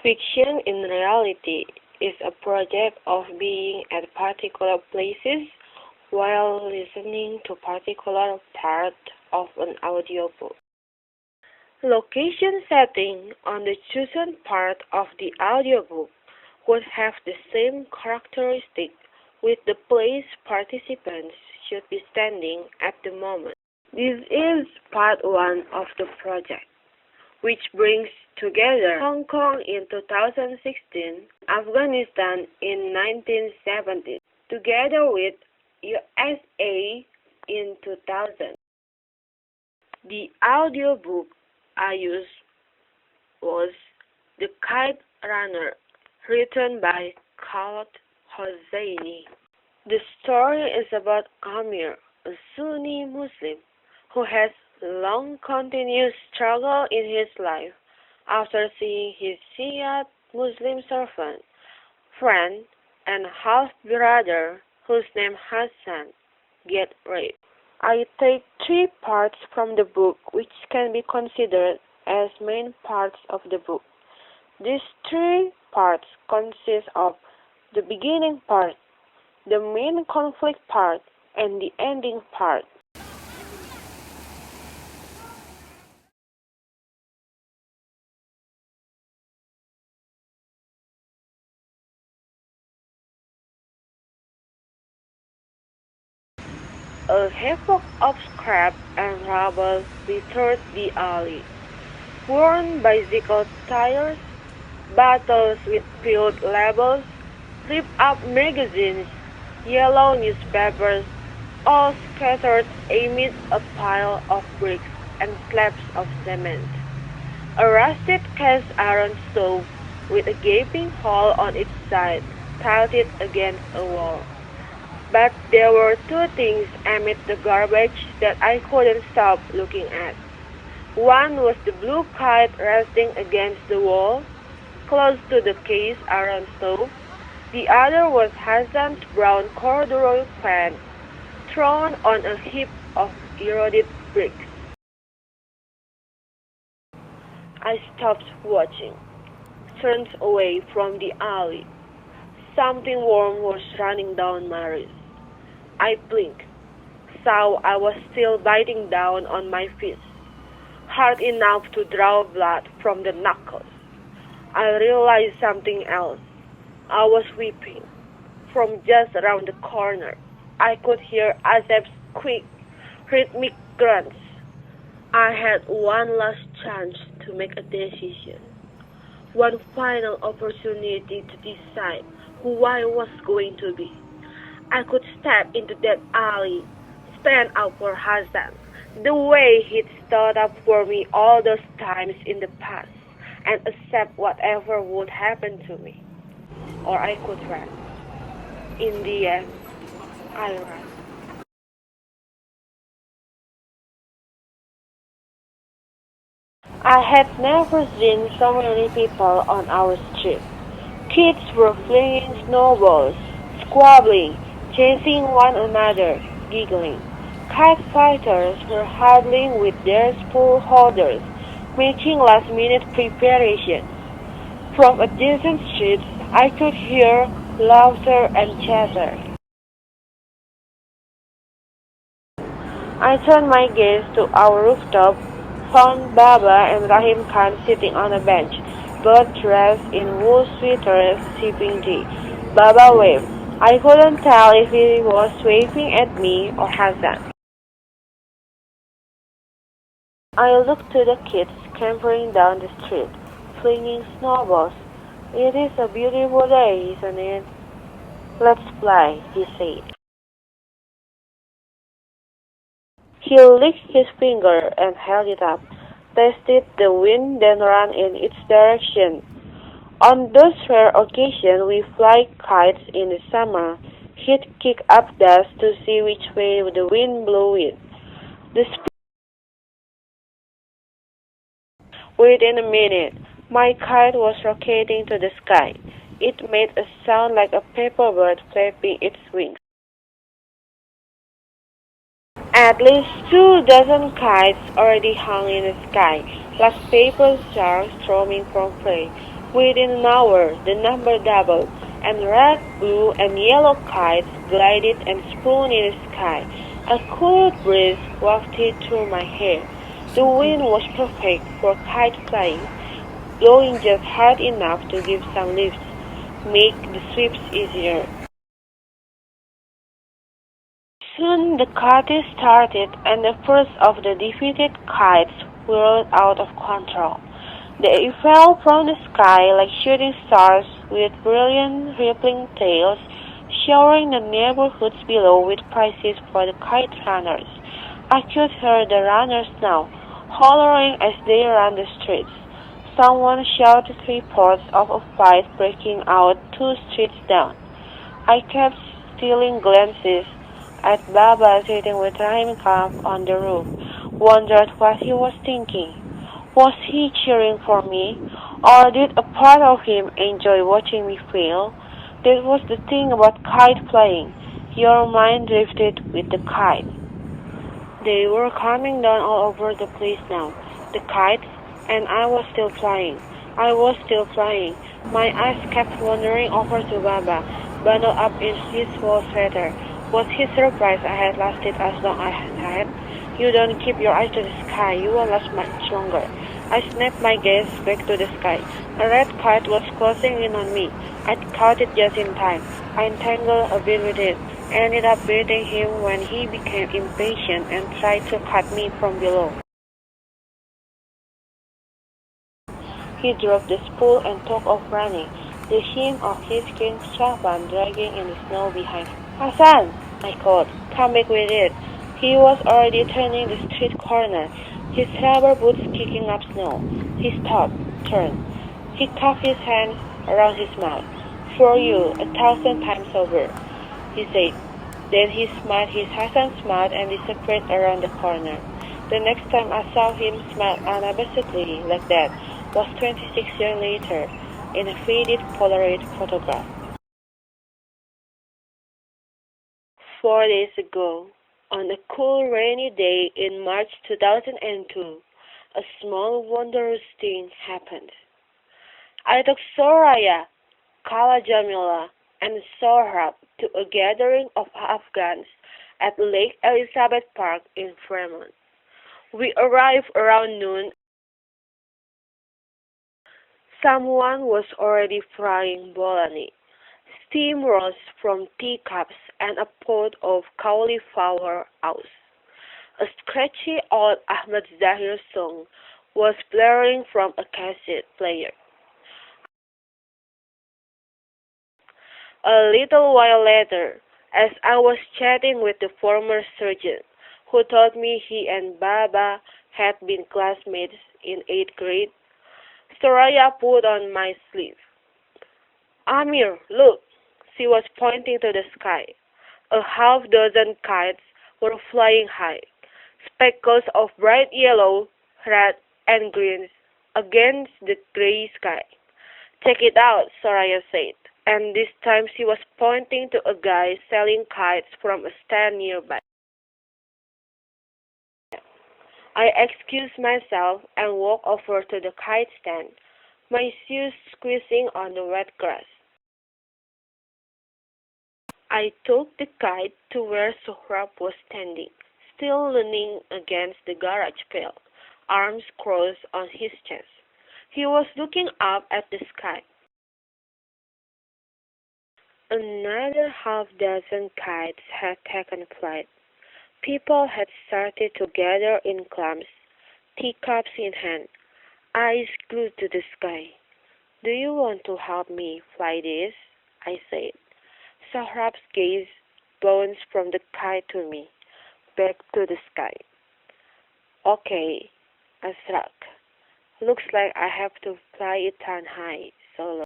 Fiction in reality is a project of being at particular places while listening to particular part of an audiobook. Location setting on the chosen part of the audiobook would have the same characteristic with the place participants should be standing at the moment. This is part one of the project, which brings together Hong Kong in 2016, Afghanistan in 1970, together with USA in 2000. The audiobook I used was The Kite Runner, written by Khalid Hosseini. The story is about Amir, a Sunni Muslim who has long continuous struggle in his life after seeing his Shiite Muslim servant, friend, and half-brother, whose name Hassan, get raped. I take three parts from the book which can be considered as main parts of the book. These three parts consist of the beginning part, the main conflict part, and the ending part. A havoc of scrap and rubble littered the alley. Worn bicycle tires, bottles with peeled labels, ripped-up magazines, yellow newspapers, all scattered amid a pile of bricks and slabs of cement. A rusted cast-iron stove with a gaping hole on its side tilted against a wall. But there were two things amid the garbage that I couldn't stop looking at. One was the blue kite resting against the wall, close to the cast iron stove. The other was Hassan's brown corduroy pants, thrown on a heap of eroded bricks. I stopped watching, turned away from the alley. Something warm was running down my wrist. I blinked, saw I was still biting down on my fist, hard enough to draw blood from the knuckles. I realized something else. I was weeping. From just around the corner, I could hear Azeb's quick, rhythmic grunts. I had one last chance to make a decision, one final opportunity to decide who I was going to be. I could step into that alley, stand up for Hassan, the way he'd stood up for me all those times in the past, and accept whatever would happen to me. Or I could run. In the end, I ran. I had never seen so many people on our street. Kids were flinging snowballs, squabbling, chasing one another, giggling. Kite fighters were huddling with their spool holders, making last-minute preparations. From adjacent streets, I could hear laughter and chatter. I turned my gaze to our rooftop, found Baba and Rahim Khan sitting on a bench, both dressed in wool sweaters sipping tea. Baba waved. I couldn't tell if he was waving at me or Hassan. I looked to the kids scampering down the street, flinging snowballs. It is a beautiful day, isn't it? Let's play, he said. He licked his finger and held it up, tasted the wind, then ran in its direction. On those rare occasions we fly kites in the summer, he'd kick up dust to see which way the wind blew it. The Within a minute, my kite was rocketing to the sky. It made a sound like a paper bird flapping its wings. At least 2 dozen kites already hung in the sky, like paper sharks roaming from prey. Within an hour, the number doubled, and red, blue, and yellow kites glided and spun in the sky. A cool breeze wafted through my hair. The wind was perfect for kite flying, blowing just hard enough to give some lift, make the sweeps easier. Soon the party started, and the first of the defeated kites whirled out of control. They fell from the sky like shooting stars with brilliant rippling tails, showering the neighborhoods below with prizes for the kite runners. I could hear the runners now, hollering as they ran the streets. Someone shouted reports of a fight breaking out 2 streets down. I kept stealing glances at Baba sitting with Rahim Khan on the roof, wondered what he was thinking. Was he cheering for me, or did a part of him enjoy watching me fail? That was the thing about kite flying. Your mind drifted with the kite. They were coming down all over the place now, the kites, and I was still flying. I was still flying. My eyes kept wandering over to Baba, bundled up in his wool sweater. Was he surprised I had lasted as long as I had? You don't keep your eyes to the sky, you will last much longer. I snapped my gaze back to the sky. A red kite was closing in on me. I caught it just in time. I entangled a bit with it, ended up beating him when he became impatient and tried to cut me from below. He dropped the spool and took off running, the hem of his green chapan dragging in the snow behind him. Hassan! I called. Come back with it. He was already turning the street corner, his rubber boots kicking up snow. He stopped, turned. He cupped his hands around his mouth. For you, 1,000 times over, he said. Then he smiled his Hassan smile and disappeared around the corner. The next time I saw him smile unabashedly like that was 26 years later, in a faded Polaroid photograph. 4 days ago, on a cool rainy day in March 2002, a small wondrous thing happened. I took Soraya, Kala Jamila, and Sohrab to a gathering of Afghans at Lake Elizabeth Park in Fremont. We arrived around noon. Someone was already frying bologna. Steam rose from teacups and a pot of cauliflower aus. A scratchy old Ahmad Zahir song was blaring from a cassette player. A little while later, as I was chatting with the former surgeon, who told me he and Baba had been classmates in 8th grade, Soraya put on my sleeve. Amir, look! She was pointing to the sky. A half-dozen kites were flying high, speckles of bright yellow, red, and green against the gray sky. Check it out, Soraya said, and this time she was pointing to a guy selling kites from a stand nearby. I excused myself and walked over to the kite stand, my shoes squeezing on the wet grass. I took the kite to where Sohrab was standing, still leaning against the garage pail, arms crossed on his chest. He was looking up at the sky. Another half-dozen kites had taken flight. People had started to gather in clumps, teacups in hand, eyes glued to the sky. Do you want to help me fly this? I said. Sohrab's gaze bounced from the kite to me, back to the sky. Okay, I shrugged. Looks like I have to fly it down high, so low.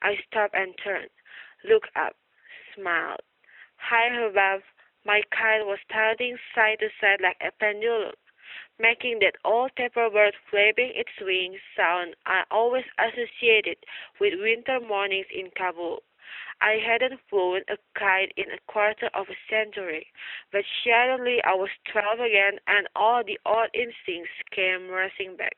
I stopped and turned, looked up, smiled. High above, my kite was tilting side to side like a pendulum, making that old tapir bird flapping its wings sound I always associated with winter mornings in Kabul. I hadn't flown a kite in a quarter of a century, but suddenly I was 12 again and all the old instincts came rushing back.